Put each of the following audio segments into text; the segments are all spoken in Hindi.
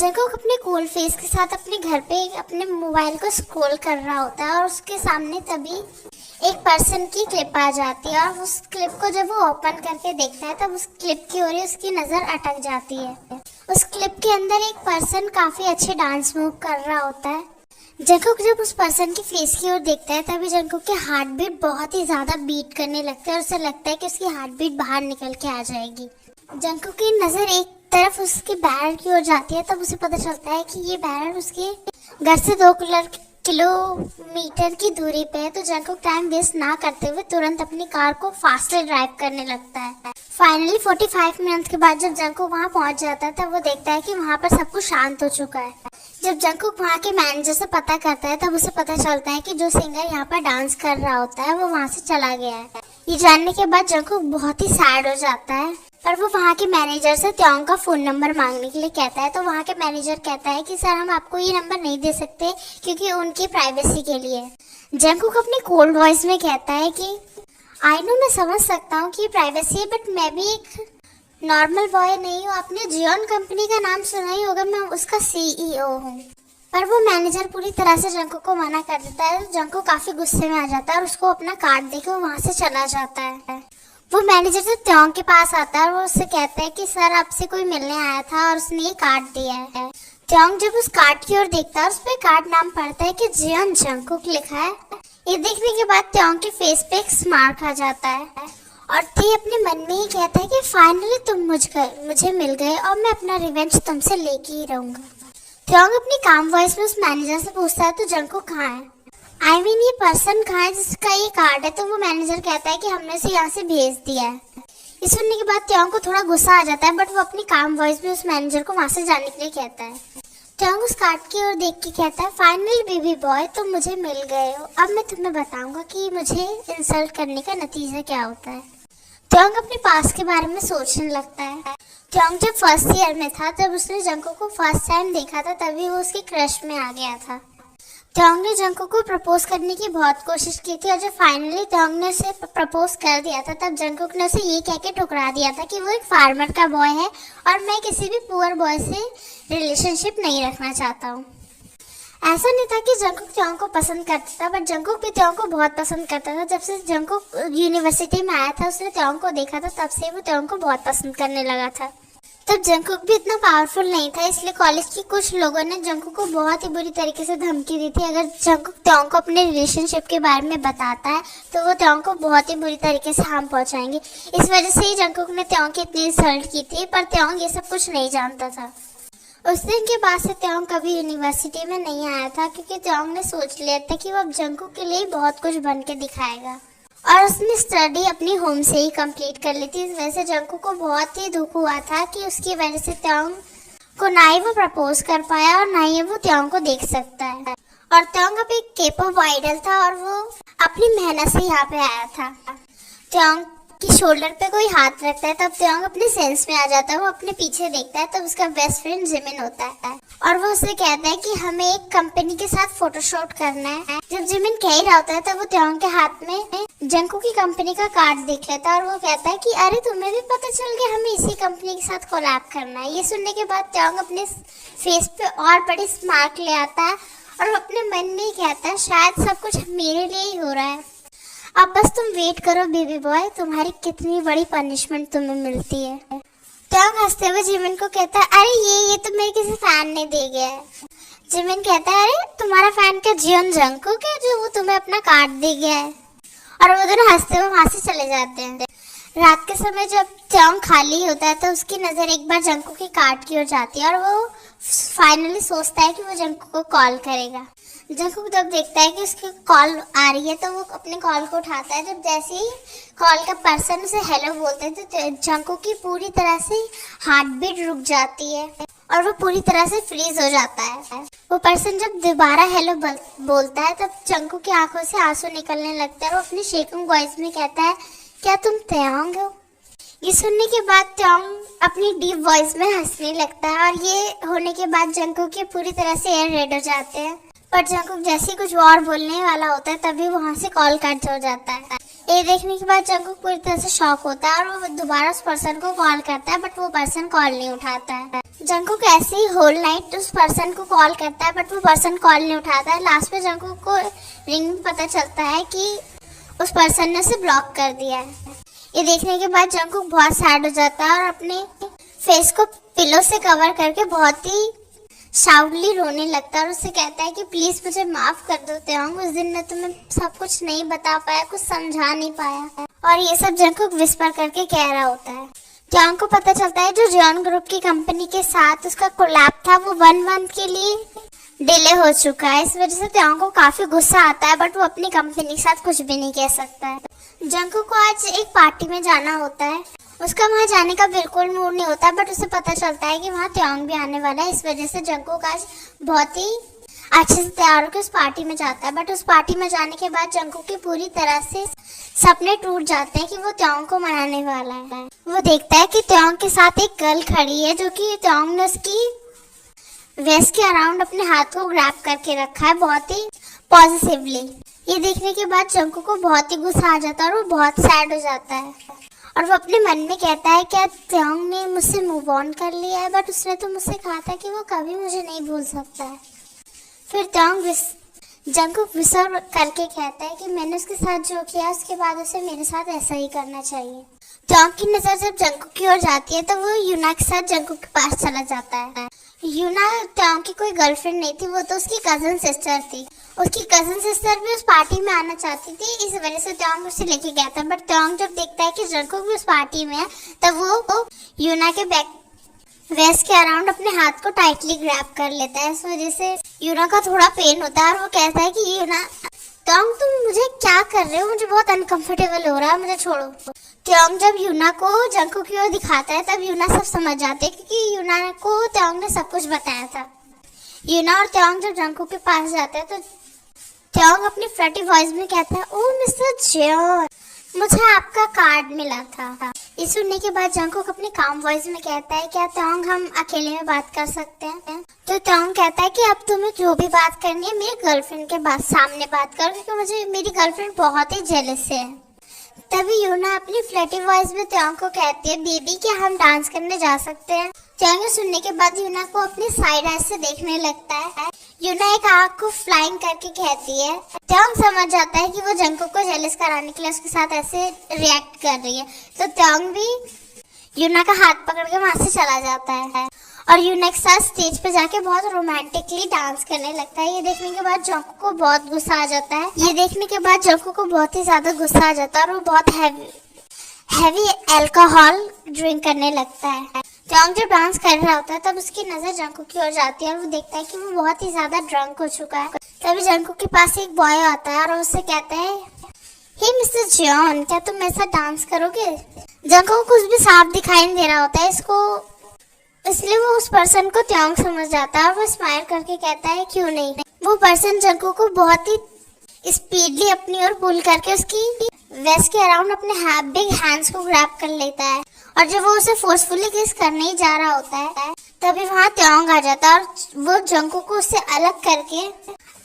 जंकुक अपने कूल फेस के साथ अपने घर पे अपने मोबाइल को स्क्रॉल कर रहा होता है और उसके सामने तभी एक पर्सन की क्लिप आ जाती है और उस क्लिप को जब वो ओपन करके देखता है तब उस क्लिप की ओर उसकी नज़र अटक जाती है। उस क्लिप के अंदर एक पर्सन काफ़ी अच्छे डांस मूव कर रहा होता है। जंकुक जब उस पर्सन के फेस की ओर देखता है तभी जंकुक के हार्ट बीट बहुत ही ज़्यादा बीट करने लगता है और उसे लगता है कि उसकी हार्ट बीट बाहर निकल के आ जाएगी। जंकुक की नज़र एक तरफ उसके बैरल की ओर जाती है तब उसे पता चलता है कि ये बैरल उसके घर से 2 किलोमीटर की दूरी पे है। तो जंकुक टाइम वेस्ट ना करते हुए तुरंत अपनी कार को फास्टर ड्राइव करने लगता है। फाइनली 45 मिनट के बाद जब जंकुक वहाँ पहुँच जाता है तब वो देखता है कि वहाँ पर सब कुछ शांत हो चुका है। जब जंकुक वहाँ के मैनेजर से पता करता है तब उसे पता चलता है कि जो सिंगर यहाँ पर डांस कर रहा होता है वो वहाँ से चला गया है। ये जानने के बाद जंकुक बहुत ही सैड हो जाता है, पर वो वहाँ के मैनेजर से त्योंग का फ़ोन नंबर मांगने के लिए कहता है। तो वहाँ के मैनेजर कहता है कि सर हम आपको ये नंबर नहीं दे सकते क्योंकि उनकी प्राइवेसी के लिए। जंकुक अपने कोल्ड वॉइस में कहता है कि आई नो, मैं समझ सकता हूँ कि प्राइवेसी है, बट मैं भी एक नॉर्मल बॉय नहीं हूँ। आपने जियोन कंपनी का नाम सुना ही होगा, मैं उसका CEO हूँ। पर वो मैनेजर पूरी तरह से जंकुक को मना कर देता है। जंकुक काफ़ी गुस्से में आ जाता है और उसको अपना कार्ड देके वो वहाँ से चला जाता है। वो मैनेजर से त्योंग के पास आता है और वो उससे कहता है कि सर आपसे कोई मिलने आया था और उसने ये कार्ड दिया है। त्योंग जब उस कार्ड की ओर देखता है उस पर कार्ड नाम पढ़ता है कि जियोन जंकुक लिखा है। ये देखने के बाद त्योंग के फेस पे एक स्मार्ट आ जाता है और ते अपने मन में ही कहता है कि फाइनली तुम मुझे मिल गए और मैं अपना रिवेंज तुमसे लेके ही रहूंगा। त्योंग अपनी काम वॉइस में उस मैनेजर से पूछता है तो जंकुक कहाँ है, ये पर्सन कहाँ है जिसका ये कार्ड है। तो वो मैनेजर कहता है कि हमने उसे यहाँ से भेज दिया है। ये सुनने के बाद त्योंग को थोड़ा गुस्सा आ जाता है, बट वो अपनी काम वॉइस में उस मैनेजर को वहाँ से जाने के लिए कहता है। त्योंग उस कार्ड की ओर देख के कहता है फाइनली बेबी बॉय तुम मुझे मिल गए हो, अब मैं तुम्हें बताऊंगा कि मुझे इंसल्ट करने का नतीजा क्या होता है। त्योंग अपने पास के बारे में सोचने लगता है। त्योंग जब फर्स्ट ईयर में था तब उसने जंकुक को फर्स्ट टाइम देखा था, तभी वो उसके क्रश में आ गया था। त्योंग ने जंकुक को प्रपोज करने की बहुत कोशिश की थी और जब फाइनली त्योंग ने उसे प्रपोज कर दिया था तब जंकुक ने उसे ये कह के ठुकरा दिया था कि वो एक फार्मर का बॉय है और मैं किसी भी पुअर बॉय से रिलेशनशिप नहीं रखना चाहता हूँ। ऐसा नहीं था कि जंकुक त्योंग को पसंद करता था, बट जंकुक भी त्योंग को बहुत पसंद करता था। जब से जंकुक यूनिवर्सिटी में आया था उसने त्योंग को देखा था तब से वो त्योंग को बहुत पसंद करने लगा था। तब जंकुक भी इतना पावरफुल नहीं था, इसलिए कॉलेज के कुछ लोगों ने जंकुक को बहुत ही बुरी तरीके से धमकी दी थी। अगर जंकुक त्योंग को अपने रिलेशनशिप के बारे में बताता है तो वो त्योंग को बहुत ही बुरी तरीके से हार्म पहुंचाएंगे। इस वजह से ही जंकुक ने त्योंग की इतनी इंसल्ट की थी, पर त्योंग ये सब कुछ नहीं जानता था। उस दिन के बाद से त्योंग कभी यूनिवर्सिटी में नहीं आया था क्योंकि त्योंग ने सोच लिया था कि वो अब जंकुक के लिए बहुत कुछ बन के दिखाएगा और उसने स्टडी अपनी होम से ही कंप्लीट कर ली थी। इस वजह से जंकुक को बहुत ही दुख हुआ था कि उसकी वजह से त्योंग को ना ही वो प्रपोज कर पाया और ना ही वो त्योंग को देख सकता है। और त्योंग अब एक K-pop आइडल था और वो अपनी मेहनत से यहाँ पे आया था। त्योंग की शोल्डर पे कोई हाथ रखता है तब त्योंग अपने सेंस में आ जाता है। वो अपने पीछे देखता है तब उसका बेस्ट फ्रेंड जिमिन होता है और वो उसे कहता है कि हमें एक कंपनी के साथ फोटोशूट करना है। जब जिमिन कह ही रहा होता है तब वो त्योंग के हाथ में जंकुक की कंपनी का कार्ड देख लेता है और वो कहता है कि अरे तुम्हें भी पता चल गया, हमें इसी कंपनी के साथ कोलैब करना है। ये सुनने के बाद त्योंग अपने फेस पे और बड़ी स्मार्ट ले आता है और अपने मन में ही कहता है शायद सब कुछ मेरे लिए ही हो रहा है, अब बस तुम वेट करो बेबी बॉय, तुम्हारी कितनी बड़ी पनिशमेंट तुम्हें मिलती है। त्योंग हंसते हुए जिमिन को कहता है अरे ये तो मेरे किसी फैन ने दे गया है। जिमिन कहता है अरे तुम्हारा फैन क्या जियोन जंकुक है जो वो तुम्हें अपना कार्ड दे गया है, और वो दोनों हंसते हुए वहां से चले जाते हैं। रात के समय जब त्योंग खाली होता है तो उसकी नजर एक बार जंकुक के कार्ड की ओर जाती है और वो फाइनली सोचता है कि वो जंकुक को कॉल करेगा। जंकुक जब देखता है कि उसकी कॉल आ रही है तो वो अपने कॉल को उठाता है। जब जैसे ही कॉल का पर्सन उसे हेलो बोलता है तो जंकुक की पूरी तरह से हार्ट बीट रुक जाती है और वो पूरी तरह से फ्रीज हो जाता है। वो पर्सन जब दोबारा हेलो बोलता है तब जंकुक की आंखों से आंसू निकलने लगता है और वो अपनी शेकिंग वॉइस में कहता है क्या तुम त्योंग हो। ये सुनने के बाद त्योंग अपनी डीप वॉइस में हंसने लगता है और ये होने के बाद जंकुक के पूरी तरह से एयर रेड हो जाते हैं। पर जंकुक जैसे कुछ और बोलने वाला होता है तभी वहाँ से कॉल कट हो जाता है। ये देखने के बाद जंकुक पूरी तरह से शॉक होता है और वो दोबारा उस पर्सन को कॉल करता है, बट वो पर्सन कॉल नहीं उठाता है। जंकुक ऐसे ही होल नाइट उस पर्सन को कॉल करता है, बट वो पर्सन कॉल नहीं उठाता है। लास्ट में जंकुक को रिंग में पता चलता है कि उस पर्सन ने उसे ब्लॉक कर दिया है। ये देखने के बाद जंकुक बहुत सैड हो जाता है और अपने फेस को पिलो से कवर करके बहुत ही शाउटली रोने लगता है और उससे कहता है कि प्लीज मुझे माफ कर दो त्योंग, उस दिन मैं तुम्हें सब कुछ नहीं बता पाया, कुछ समझा नहीं पाया। और ये सब जंकुक विस्पर करके कह रहा होता है। त्योंग को पता चलता है जो जियोन ग्रुप की कंपनी के साथ उसका कोलैब था वो 1 मंथ के लिए डिले हो चुका है। इस वजह से त्योंग को काफी गुस्सा आता है, बट वो अपनी कंपनी के साथ कुछ भी नहीं कह सकता है। जंकुक को आज एक पार्टी में जाना होता है, उसका वहां जाने का बिल्कुल मूड नहीं होता, बट उसे पता चलता है कि वहां त्योंग भी आने वाला है। इस वजह से जंकुक आज बहुत ही अच्छे से तैयार होकर उस पार्टी में जाता है। बट उस पार्टी में जाने के बाद जंकुक की पूरी तरह से सपने टूट जाते हैं कि वो त्योंग को मनाने वाला है। वो देखता है कि त्योंग के साथ एक गर्ल खड़ी है, जो कि त्योंग ने उसकी वेस्ट के अराउंड अपने हाथ को ग्रैब करके रखा है बहुत ही पॉजिटिवली। ये देखने के बाद जंकुक को बहुत ही गुस्सा आ जाता है और वो बहुत सैड हो जाता है और वो अपने मन में कहता है क्या त्योंग ने मुझसे मूव ऑन कर लिया है, बट उसने तो मुझसे कहा था कि वो कभी मुझे नहीं भूल सकता है। फिर त्योंग जंकुक विसर करके कहता है कि मैंने उसके साथ जो किया उसके बाद उसे मेरे साथ ऐसा ही करना चाहिए। त्योंग की नजर जब जंकुक की ओर जाती है तो वो यूना के साथ जंकुक के पास चला जाता है। यूना त्योंग की कोई गर्लफ्रेंड नहीं थी, वो तो उसकी कजन सिस्टर थी। उसकी कजन सिस्टर भी उस पार्टी में आना चाहती थी, इस वजह से त्योंग उसे लेके गया था। बट त्योंग जब देखता है कि जंकुक भी उस पार्टी में है तब वो यूना के बैक वेस्ट के अराउंड अपने हाथ को टाइटली ग्रैब कर लेता है। इस वजह से यूना का थोड़ा पेन होता है और वो कहता है कि यूना त्योंग तुम मुझे क्या कर रहे हो, मुझे बहुत अनकंफर्टेबल हो रहा है, मुझे छोड़ो। त्योंग जब यूना को जंकुक की ओर दिखाता है तब यूना सब समझ जाते हैं क्योंकि यूना को त्योंग ने सब कुछ बताया था। यूना और त्योंग जब जंकुक के पास जाते हैं तो त्योंग अपनी फ्लर्टी वॉइस में कहता है ओ मिस्टर जियोन, मुझे आपका कार्ड मिला था। ये सुनने के बाद जंकुक अपनी काम वॉइस में कहता है क्या त्योंग हम अकेले में बात कर सकते हैं। तो त्योंग कहता है कि अब तुम्हें जो भी बात करनी है मेरी गर्लफ्रेंड के सामने बात करो, क्योंकि मुझे मेरी गर्लफ्रेंड बहुत ही जेलस है। तभी यूना अपनी फ्लर्टी वॉइस में त्योंग को कहती है बेबी क्या हम डांस करने जा सकते हैं। त्योंग सुनने के बाद यूना को अपनी साइड आइज से देखने लगता है। यूना एक आग को फ्लाइंग करके कहती है। त्योंग समझ जाता है कि वो जंकुक को जेलस कराने के लिए उसके साथ ऐसे रिएक्ट कर रही है, तो त्योंग भी यूना का हाथ पकड़ के वहां से चला जाता है और यूना के साथ स्टेज पे जाके बहुत रोमांटिकली डांस करने लगता है। ये देखने के बाद जंकुक को बहुत गुस्सा आ जाता है। ये देखने के बाद जंकुक को बहुत ही ज्यादा गुस्सा आ जाता है और वो बहुत हैवी अल्कोहल ड्रिंक करने लगता है। त्योंग जब डांस कर रहा होता है तब उसकी नजर जंकुक की ओर जाती है और वो देखता है कि वो बहुत ही ज्यादा ड्रंक हो चुका है। तभी जंकुक के पास एक बॉय आता है और उससे कहता है हे मिस्टर जियोन, क्या तुम मेरे साथ डांस करोगे। जंकुक को कुछ भी साफ दिखाई नहीं दे रहा होता है इसको, इसलिए वो उस पर्सन को त्योंग समझ जाता है और वो स्माइल करके कहता है क्यों नहीं। वो पर्सन जंकुक को बहुत ही स्पीडली अपनी ओर पुल करके उसकी वेस्ट के अराउंड अपने बिग हैंड्स को ग्रैब कर लेता है और जब वो उसे फोर्सफुली किस करने ही जा रहा होता है तभी वहाँ त्योंग आ जाता है और वो जंकुक को उससे अलग करके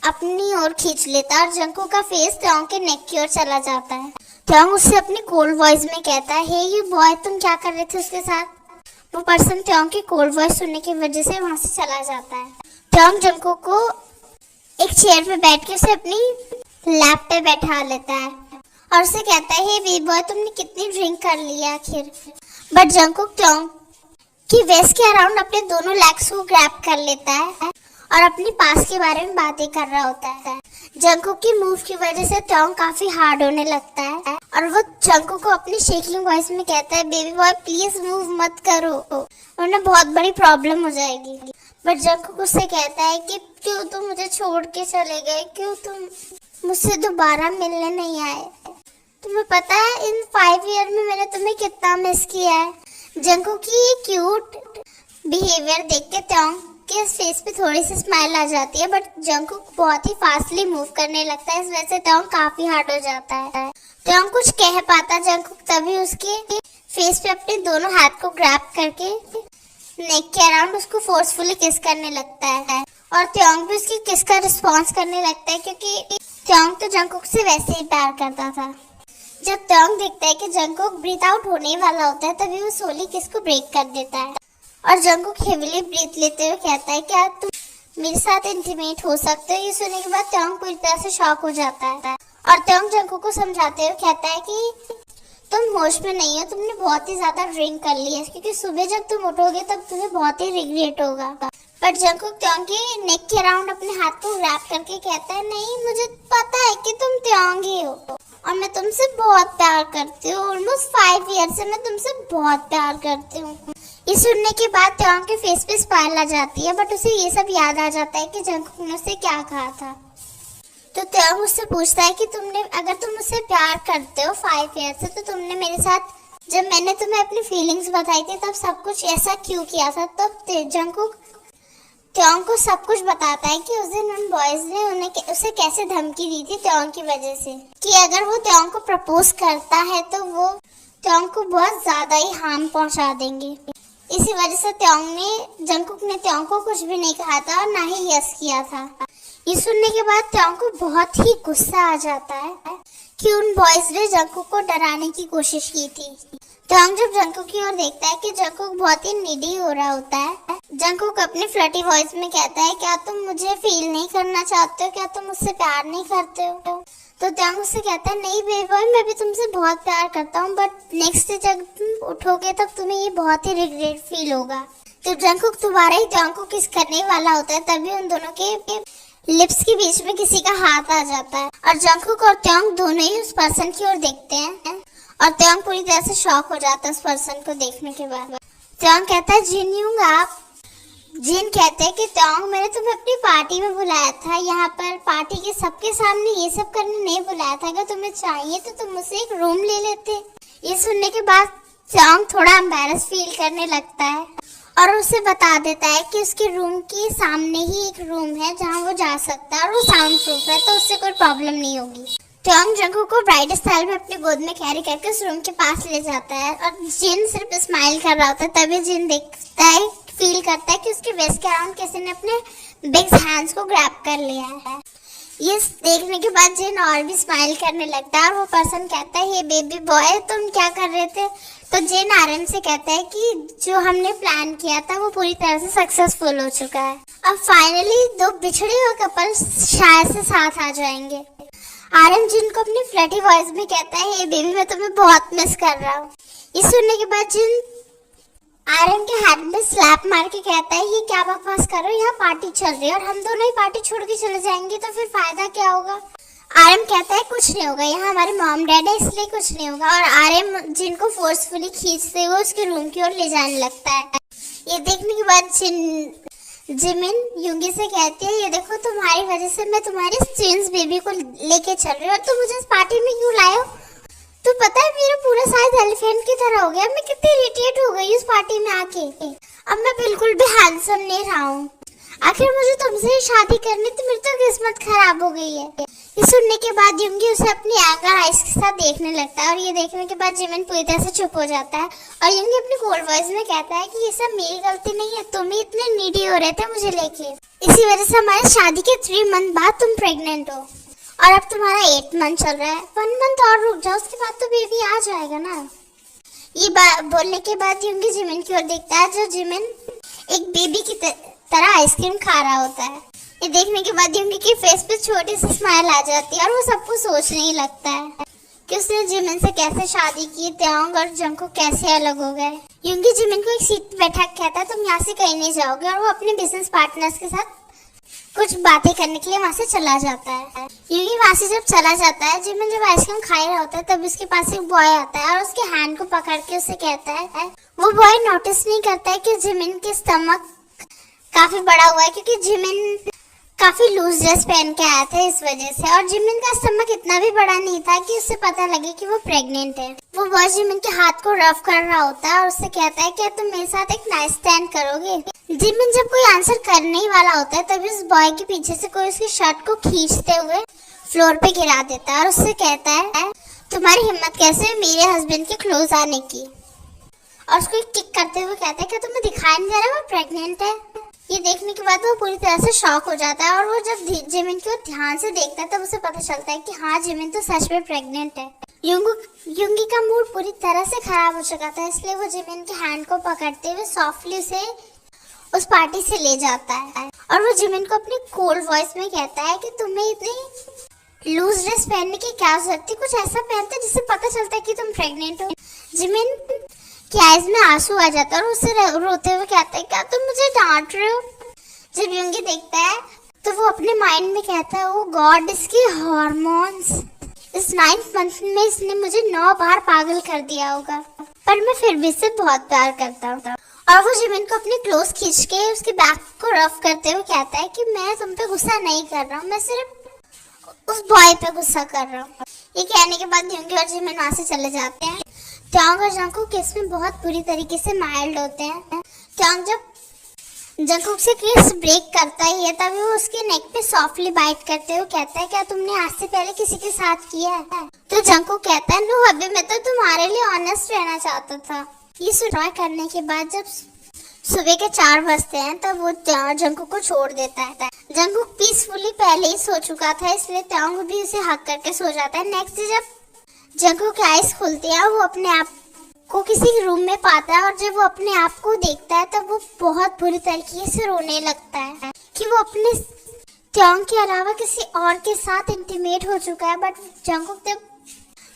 अपनी ओर खींच लेता है और जंकुक का फेस त्योंग के नेक की ओर चला जाता है। त्योंग उससे अपनी कोल्ड वॉइस में कहता है हे ये बॉय तुम क्या कर रहे थे उसके साथ। वो पर्सन त्योंग की कोल्ड वॉइस सुनने की वजह से वहां से चला जाता है। त्योंग जंकुक को एक चेयर पे बैठ के उसे अपनी लैप पे बैठा लेता है और उसे कहता है हे बेबी बॉय तुमने कितनी ड्रिंक कर लिया आखिर। बट जंकुक त्योंग की वेस्ट के अराउंड अपने दोनों लेग्स को ग्रैब कर लेता है और अपनी पास के बारे में बातें कर रहा होता है। जंकुक की मूव की वजह से त्योंग काफी हार्ड होने लगता है और वो जंकुक को अपनी शेकिंग वॉइस में कहता है बेबी बॉय प्लीज मूव मत करो वरना बहुत बड़ी प्रॉब्लम हो जाएगी। बट जंकुक उससे कहता है कि क्यों तुम मुझे छोड़ के चले गए, क्यों तुम मुझसे दोबारा मिलने नहीं आए। तुम्हें पता है इन 5 ईयर में मैंने तुम्हें कितना मिस किया है। जंकुक की क्यूट बिहेवियर देख के त्योंग के फेस पे थोड़ी सी स्माइल आ जाती है, बट जंकुक बहुत ही फास्टली मूव करने लगता है, इस वजह से त्योंग काफी हार्ड हो जाता है। त्योंग कुछ कह पाता जंकुक तभी उसके फेस पे अपने दोनों हाथ को ग्रैब करके नेक के अराउंड उसको फोर्सफुली किस करने लगता है और त्योंग भी उसकी किस का रिस्पॉन्स करने लगता है क्योंकि त्योंग तो जंकुक से वैसे ही प्यार करता था। जब त्योंग देखता है कि जंकुक ब्रीथ आउट होने वाला होता है तभी वो सोली किस को ब्रेक कर देता है और जंगकुक हेवीली ब्रीथ लेते हुए कहता है क्या तुम मेरे साथ इंटीमेट हो सकते हो। ये सुनने के बाद त्योंग पूरी तरह से शॉक हो जाता है और त्योंग जंगकुक को समझाते हुए कहता है कि तुम होश में नहीं हो, तुमने बहुत ही ज्यादा ड्रिंक कर लिया है, क्योंकि सुबह जब तुम उठोगे तब तुम्हें बहुत ही रिग्रेट होगा। पर जंगकुक त्योंग के नेक के अराउंड अपने हाथ को रैप करके कहता है नहीं, मुझे पता है कि तुम त्योंग ही हो और मैं तुमसे बहुत प्यार करती हूँ। ऑलमोस्ट 5 ईयर से मैं तुमसे बहुत प्यार करती हूँ। ये सुनने के बाद त्योंग के फेस पे स्माइल आ जाती है, बट उसे ये सब याद आ जाता है कि जंगकुक ने उसे क्या कहा था। तो त्योंग उससे पूछता है कि अगर तुम मुझसे प्यार करते हो 5 ईयर से, तो तुमने मेरे साथ जब मैंने तुम्हें अपनी फीलिंग्स बताई थी तब सब कुछ ऐसा क्यों किया था। तब जंगकुक त्योंग को सब कुछ बताता है कि उस दिन उन बॉयज ने उसे कैसे धमकी दी थी त्योंग की वजह से, कि अगर वो त्योंग को प्रपोज करता है तो वो त्योंग को बहुत ज्यादा ही हार्म पहुंचा देंगे। इसी वजह से जंगकुक ने त्योंग को कुछ भी नहीं कहा था और ना ही यस किया था। ये सुनने के बाद त्योंग को बहुत ही गुस्सा आ जाता है कि उन बॉयज ने जंगकुक को डराने की कोशिश की थी। त्योंग जब जंगकुक की ओर देखता है कि जंगकुक बहुत ही नीडी हो रहा होता है, जंगकुक अपने फ्लर्टी वॉइस में कहता है क्या तुम मुझे फील नहीं करना चाहते हो, क्या तुम मुझसे प्यार नहीं करते हो। तो त्योंग उससे कहता है नहीं बेबी बॉय, मैं भी तुमसे बहुत प्यार करता हूँ, बट नेक्स्ट डे जब तुम उठोगे तब तुम्हें ये बहुत ही रिग्रेट फील होगा। तो जंगकुक दोबारा ही त्योंग को किस करने वाला होता है, तभी उन दोनों के लिप्स के बीच में किसी का हाथ आ जाता है और जंगकुक और त्योंग दोनों ही उस पर्सन की ओर देखते हैं और त्योंग पूरी तरह से शॉक हो जाता है उस पर्सन को देखने के बाद। त्योंग कहता है जिन आप। जिन कहते हैं कि त्योंग मैंने तुम्हें अपनी पार्टी में बुलाया था, यहाँ पर पार्टी के सबके सामने ये सब करने नहीं बुलाया था। अगर तुम्हें चाहिए तो तुम मुझसे एक रूम ले लेते। ये सुनने के बाद त्योंग थोड़ा एम्बैरस फील करने लगता है और उसे बता देता है कि उसके रूम के सामने ही एक रूम है जहाँ वो जा सकता है और वो साउंड प्रूफ है, तो उससे कोई प्रॉब्लम नहीं होगी। त्योंग जंगकुक को ब्राइड स्टाइल में अपने गोद में कैरी करके उस रूम के पास ले जाता है और जिन सिर्फ स्माइल कर रहा होता है, तभी जिन देखता है फील करता है कि उसके वेस्ट के अराउंड किसी ने अपने बिग हैंड्स को ग्रैब कर लिया है। ये देखने के बाद जिन और भी स्माइल करने लगता है और वो पर्सन कहता है हे बेबी बॉय तुम क्या कर रहे थे। तो जिन आर्यन से कहता है कि जो हमने प्लान किया था वो पूरी तरह से सक्सेसफुल हो चुका है। अब फाइनली दो बिछड़े हुए कपल शायद से साथ आ जाएंगे। आर्यन जिन को अपनी फ्लर्टी वॉइस में कहता है हे बेबी मैं तुम्हें बहुत मिस कर रहा हूँ। ये सुनने के बाद जिन आर्यन के हाथ में स्लैप मार के कहता है ये क्या बकवास कर रहे हो, यहाँ पार्टी चल रही है और हम दोनों ही पार्टी छोड़ के चले जाएंगे तो फिर फायदा क्या होगा। आर्यन कहता है कुछ नहीं होगा, यहाँ हमारे मॉम डैड है इसलिए कुछ नहीं होगा और आर्यन जिनको फोर्सफुली खींचते हुए उसके रूम की ओर ले जाने लगता है। ये देखने के बाद जिमिन युंगी से कहती है ये देखो तुम्हारी वजह से मैं तुम्हारी ट्विंस बेबी को लेके चल रही हूँ और तुम मुझे इस पार्टी में क्यों लाए हो। तो पता है मेरा पूरा साइज एलिफेंट की तरह हो गया, मैं कितनी इरिटेट हो गई उस पार्टी में आके। अब मैं बिल्कुल भी हैंडसम नहीं रहा हूँ, आखिर मुझे तुमसे शादी करनी तो मेरी तो किस्मत खराब हो गई है। ये सुनने के बाद युंगी उसे अपनी एंगर आइज के साथ देखने लगता है और ये देखने के बाद जिमिन पूरी तरह से चुप हो जाता है और युंगी अपनी कोल्ड वॉइस में कहता है कि ये सब मेरी गलती नहीं है, तुम ही इतने नीडी हो रहे थे मुझे लेके, इसी वजह से हमारे शादी के 3 मंथ बाद तुम प्रेग्नेंट हो और अब तुम्हारा 8 मंथ चल रहा है, 1 मंथ और रुक जाओ उसके बाद तो बेबी आ जाएगा ना। ये बोलने के बाद युंगी जिमिन की ओर देखता है जो जिमिन एक बेबी की तरह आइसक्रीम खा रहा होता है। ये देखने के बाद युंगी की फेस पे छोटी सी स्माइल आ जाती है और वो सब कुछ सोचने ही लगता है कि उसने जिमिन से कैसे शादी की, त्योंग और जंगकुक कैसे अलग हो गए। युंगी जिमिन को एक सीट पे बैठा कहता है तुम यहाँ से कहीं नहीं जाओगे और वो अपने बिजनेस पार्टनर्स के साथ कुछ बातें करने के लिए वहाँ से चला जाता है। युंगी वहाँ से जब चला जाता है, जिमिन जब आइसक्रीम खा रहा होता है तब उसके पास एक बॉय आता है और उसके हैंड को पकड़ के उसे कहता है, वो बॉय नोटिस नहीं करता है कि जिमिन के स्टमक काफी बड़ा हुआ है क्योंकि जिमिन काफी लूज ड्रेस पहन के आया था इस वजह से, और जिमिन का स्टमक इतना भी बड़ा नहीं था कि उससे पता लगे कि वो प्रेग्नेंट है। वो बॉय जिमिन के हाथ को रफ कर रहा होता है और उससे कहता है क्या तुम मेरे साथ एक नाइस स्टैंड करोगे। जिमिन जब कोई आंसर करने ही वाला होता है तभी उस बॉय के पीछे से कोई उसकी शर्ट को खींचते हुए फ्लोर पे गिरा देता है और उससे कहता है तुम्हारी हिम्मत कैसे मेरे हस्बैंड के क्लोज आने की, और उसको एक किक करते हुए कहता है क्या तुम्हें दिखाई नहीं दे रहा वो प्रेग्नेंट है। ये देखने के बाद वो पूरी तरह से शॉक हो जाता है और वो जब जिमिन को ध्यान से देखता है तब उसे पता चलता है कि हाँ जिमिन तो सच में प्रेग्नेंट है। युंगी का मूड पूरी तरह से खराब हो चुका था, इसलिए वो जिमिन के हैंड को पकड़ते हुए सॉफ्टली उसे उस पार्टी से ले जाता है और वो जिमिन को अपनी कोल्ड वॉइस में कहता है कि तुम्हें इतनी लूज ड्रेस पहनने की क्या जरूरत थी, कुछ ऐसा पहनते जिससे पता चलता है कि तुम प्रेग्नेंट हो। जिमिन की आईज में आंसू आ जाता है और उसे रोते हुए कहता है क्या तुम मुझे डांट रहे हो। जब युंगी देखता है तो वो अपने माइंड में कहता है ओ गॉड, इसकी हार्मोन्स, इस 9th मंथ में इसने मुझे 9 बार पागल कर दिया होगा, पर मैं फिर भी इसे बहुत प्यार करता हूँ। और वो जिमिन को अपने क्लोज खींच के उसके बैक को रफ करते हुए कहता है कि मैं तुम पे गुस्सा नहीं कर रहा हूँ, मैं सिर्फ उस बॉय पे गुस्सा कर रहा हूँ। ये कहने के बाद युंगी और जिमिन वहाँ से चले जाते हैं। ट्योंग और जंगकुक किस में बहुत बुरी तरीके से माइल्ड होते हैं। ट्योंग जब जंगकुक से किस ब्रेक करता ही है तभी वो उसके नेक पे सॉफ्टली बाइट करते हुए कहता है क्या तुमने आज से पहले किसी के साथ किया है। तो जंगकुक कहता है नो, अभी मैं तो तुम्हारे लिए ऑनेस्ट रहना चाहता था। ये ट्राई करने के बाद जब सुबह के 4 बजते हैं तब वो जंगकुक को छोड़ देता है। जंगकुक पीसफुली पहले ही सो चुका था, इसलिए ट्योंग भी उसे हक करके सो जाता है। नेक्स्ट डे जब जंगकुक की आईज खुलती है वो अपने आप को किसी रूम में पाता है और जब वो अपने आप को देखता है तब वो बहुत बुरी तरीके से रोने लगता है कि वो अपने ट्योंग के अलावा किसी और के साथ इंटीमेट हो चुका है। बट जंगकुक जब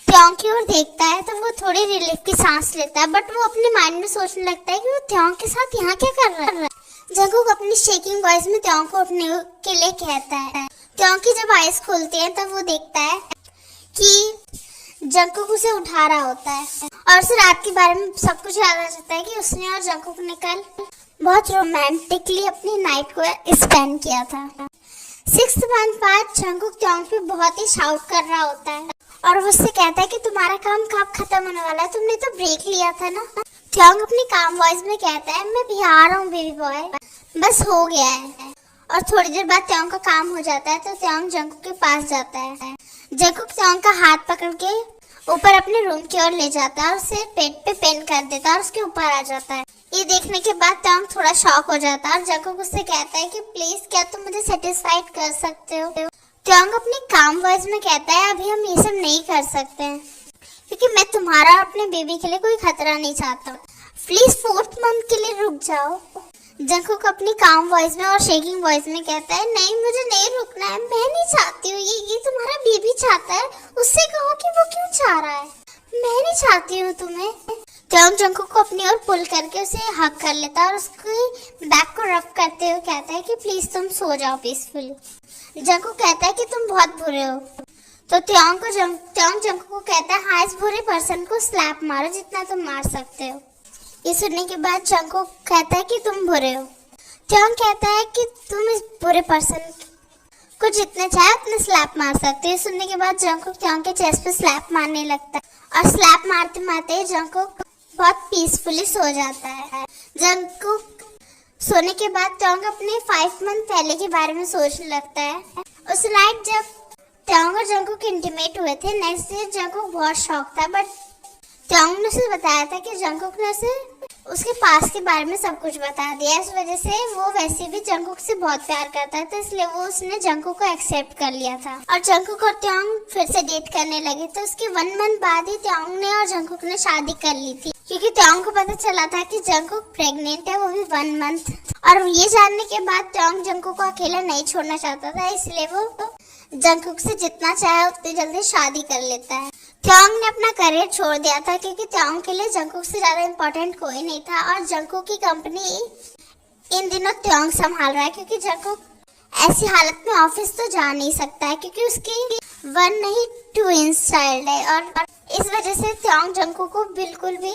ट्योंग की ओर देखता है तो वो थोड़ी रिलीफ की सांस लेता है, बट वो अपने माइंड में सोचने लगता है कि वो ट्योंग के साथ यहाँ क्या कर रहा है। जंगकुक अपनी शेकिंग वॉइस में ट्योंग को उठने के लिए कहता है। ट्योंग की जब आईज खुलती है तब वो देखता है कि जंगकुक उसे उठा रहा होता है और उसे रात के बारे में सब कुछ याद आ जाता है कि उसने और जंगकुक ने कल बहुत रोमांटिकली अपनी नाइट को स्पेंड किया था। 6th मंथ बाद जंगकुक ट्योंग पे बहुत ही शाउट कर रहा होता है और वो उससे कहता है कि तुम्हारा काम कब खत्म होने वाला है, तुमने तो ब्रेक लिया था ना। ट्योंग अपनी काम वॉइस में कहता है मैं भी आ रहा हूँ बेबी बॉय, बस हो गया है। और थोड़ी देर बाद ट्योंग का काम हो जाता है तो ट्योंग जंगकुक के पास जाता है। जंगकुक ट्योंग का हाथ पकड़ के ऊपर अपने रूम की ओर ले जाता है और उसे पेट पे पेन कर देता है और उसके ऊपर आ जाता है। ये देखने के बाद ट्योंग थोड़ा शॉक हो जाता है और जंगकुक उससे कहता है कि प्लीज क्या तुम मुझे सेटिस्फाइड कर सकते हो। ट्योंग अपनी काम वॉइस में कहता है अभी हम ये सब नहीं कर सकते हैं क्योंकि मैं तुम्हारा और अपने बेबी के लिए कोई खतरा नहीं चाहता, प्लीज 4th मंथ के लिए रुक जाओ। जंगकुक अपनी काम वॉइस में और शेकिंग वॉइस में कहता है नहीं मुझे नहीं रुकना है, मैं नहीं चाहती हूँ, ये तुम्हारा बेबी चाहता है, उससे कहो कि वो क्यों चाह रहा है, मैं नहीं चाहती हूँ तुम्हें। ट्योंग जंगकुक को अपनी ओर पुल करके उसे हक कर लेता है और उसके बैक को रफ करते हुए कहता है कि प्लीज तुम सो जाओ पीसफुली। जंगकुक कहता है कि तुम बहुत बुरे हो। तो ट्योंग जंगकुक को कहता है हाँ इस बुरे पर्सन को स्लैप मारो जितना तुम मार सकते हो। ये सुनने के बाद जंगकुक कहता है कि तुम बुरे हो। ट्योंग कहता है कि तुम इस बुरे पर्सन को जितने चाहे उतने स्लैप मार सकते हो। सुनने के बाद जंगकुक ट्योंग के चेस्ट पे स्लैप मारने लगता है और स्लैप मारते मारते जंगकुक बहुत पीसफुली सो जाता है। जंगकुक सोने के बाद ट्योंग अपने 5 मंथ पहले के बारे में सोचने लगता है। उस नाइट जब ट्योंग और जंगकुक इंटीमेट हुए थे, नेक्स्ट डे जंगकुक बहुत शॉक था, बट ट्योंग ने उसे बताया था कि जंगकुक ने उसे उसके पास के बारे में सब कुछ बता दिया। इस वजह से वो वैसे भी जंगकुक से बहुत प्यार करता है, तो इसलिए वो उसने जंगकुक को एक्सेप्ट कर लिया था और जंगकुक और ट्योंग फिर से डेट करने लगे। तो उसके 1 मंथ बाद ही ट्योंग ने और जंगकुक ने शादी कर ली थी क्योंकि ट्योंग को पता चला था कि जंगकुक प्रेग्नेंट है, वो भी 1 मंथ। और ये जानने के बाद ट्योंग जंगकुक को अकेला नहीं छोड़ना चाहता था, इसलिए वो जंगकुक से जितना चाहे उतनी जल्दी शादी कर लेता है। ट्योंग ने अपना करियर छोड़ दिया था क्योंकि ट्योंग के लिए जंगकुक से ज्यादा इम्पोर्टेंट कोई नहीं था और जंगकुक की कंपनी इन दिनों ट्योंग संभाल रहा है क्योंकि जंगकुक ऐसी हालत में ऑफिस तो जा नहीं सकता है क्योंकि उसकी 1 नहीं 2 चाइल्ड है और इस वजह से ट्योंग जंगकुक को बिल्कुल भी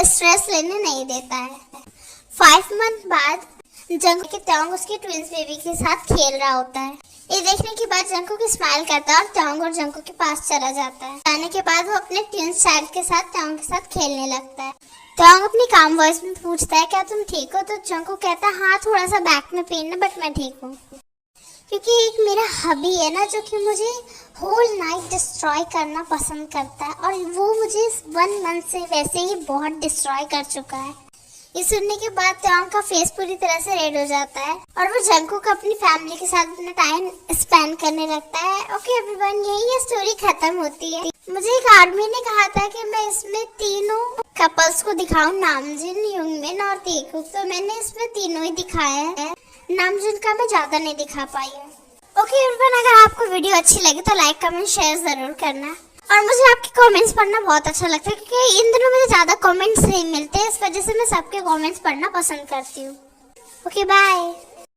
स्ट्रेस लेने नहीं देता है। 5 मंथ बाद जंगकुक ट्योंग उसके ट्विंस बेबी के साथ खेल रहा होता है। ये देखने के बाद जंगकुक स्माइल करता है और ट्योंग और जंगकुक के पास चला जाता है। जाने के बाद वो अपने ट्विंस चाइल्ड के साथ ट्योंग के साथ खेलने लगता है। ट्योंग अपनी काम वॉइस में पूछता है क्या तुम ठीक हो, तो जंगकुक कहता है हाँ थोड़ा सा बैक में पेन है बट मैं ठीक हूँ। क्योंकि एक मेरा हबी है ना जो कि मुझे होल नाइट डिस्ट्रॉय करना पसंद करता है और वो मुझे 1 मंथ से वैसे ही बहुत डिस्ट्रॉय कर चुका है। ये सुनने के बाद ट्योंग का फेस पूरी तरह से रेड हो जाता है और वो जंगकुक अपनी फैमिली के साथ अपना टाइम स्पेंड करने लगता है। ओके एवरीवन, यही ये स्टोरी खत्म होती है। मुझे एक आदमी ने कहा था कि मैं इसमें तीनों कपल्स को दिखाऊं, नामजिन, युंगमिन और तेकुक, तो मैंने इसमें तीनों ही दिखाया है। नामजिन का मैं ज्यादा नहीं दिखा पाई हूँ। ओके एवरीवन, अगर आपको वीडियो अच्छी लगी तो लाइक कमेंट शेयर जरूर करना। और मुझे आपके कमेंट्स पढ़ना बहुत अच्छा लगता है क्योंकि इन दिनों मुझे ज्यादा कमेंट्स नहीं मिलते, इस वजह से मैं सबके कमेंट्स पढ़ना पसंद करती हूँ। Okay bye.